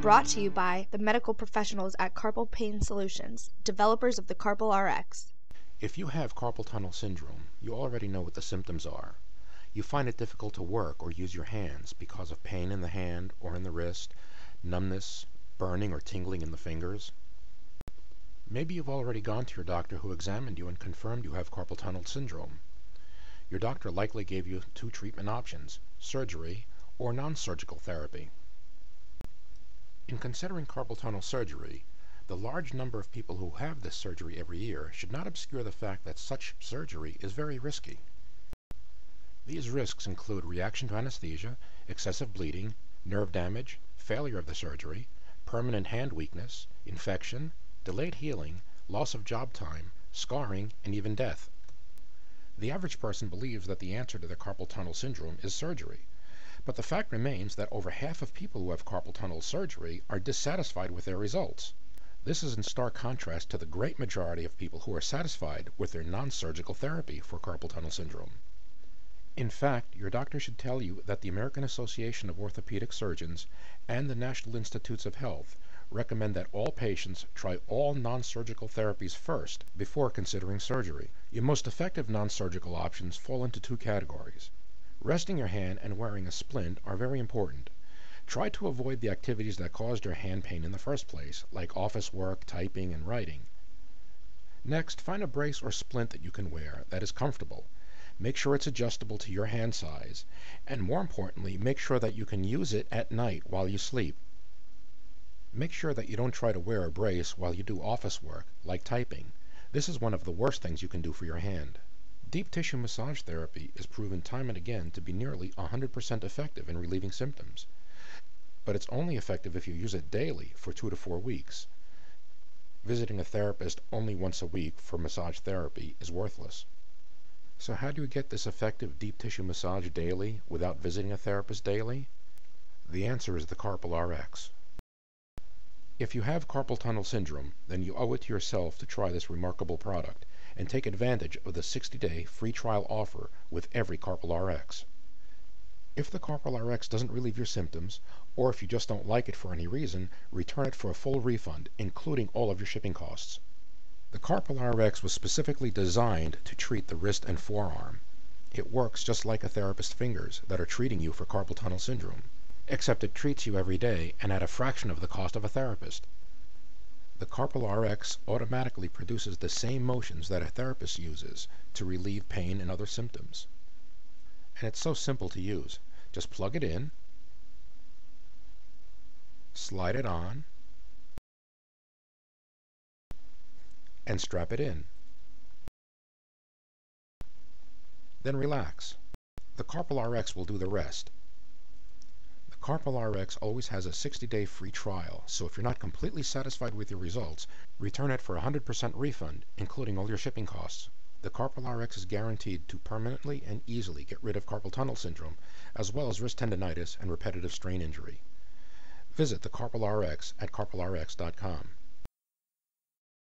Brought to you by the medical professionals at Carpal Pain Solutions, developers of the Carpal RX. If you have carpal tunnel syndrome, you already know what the symptoms are. You find it difficult to work or use your hands because of pain in the hand or in the wrist, numbness, burning or tingling in the fingers. Maybe you've already gone to your doctor who examined you and confirmed you have carpal tunnel syndrome. Your doctor likely gave you two treatment options, surgery or non-surgical therapy. In considering carpal tunnel surgery, the large number of people who have this surgery every year should not obscure the fact that such surgery is very risky. These risks include reaction to anesthesia, excessive bleeding, nerve damage, failure of the surgery, permanent hand weakness, infection, delayed healing, loss of job time, scarring, and even death. The average person believes that the answer to their carpal tunnel syndrome is surgery. But the fact remains that over half of people who have carpal tunnel surgery are dissatisfied with their results. This is in stark contrast to the great majority of people who are satisfied with their non-surgical therapy for carpal tunnel syndrome. In fact, your doctor should tell you that the American Association of Orthopedic Surgeons and the National Institutes of Health recommend that all patients try all non-surgical therapies first before considering surgery. Your most effective non-surgical options fall into two categories. Resting your hand and wearing a splint are very important. Try to avoid the activities that caused your hand pain in the first place, like office work, typing, and writing. Next, find a brace or splint that you can wear that is comfortable. Make sure it's adjustable to your hand size, and more importantly, make sure that you can use it at night while you sleep. Make sure that you don't try to wear a brace while you do office work, like typing. This is one of the worst things you can do for your hand. Deep tissue massage therapy is proven time and again to be nearly 100% effective in relieving symptoms. But it's only effective if you use it daily for 2 to 4 weeks. Visiting a therapist only once a week for massage therapy is worthless. So how do you get this effective deep tissue massage daily without visiting a therapist daily? The answer is the Carpal RX. If you have carpal tunnel syndrome, then you owe it to yourself to try this remarkable product and take advantage of the 60-day free trial offer with every Carpal RX. If the Carpal RX doesn't relieve your symptoms, or if you just don't like it for any reason, return it for a full refund, including all of your shipping costs. The Carpal RX was specifically designed to treat the wrist and forearm. It works just like a therapist's fingers that are treating you for carpal tunnel syndrome, except it treats you every day and at a fraction of the cost of a therapist. The Carpal RX automatically produces the same motions that a therapist uses to relieve pain and other symptoms. And it's so simple to use. Just plug it in, slide it on, and strap it in. Then relax. The Carpal RX will do the rest. The Carpal RX always has a 60-day free trial, so if you're not completely satisfied with your results, return it for a 100% refund, including all your shipping costs. The Carpal RX is guaranteed to permanently and easily get rid of carpal tunnel syndrome, as well as wrist tendonitis and repetitive strain injury. Visit the Carpal RX at carpalrx.com.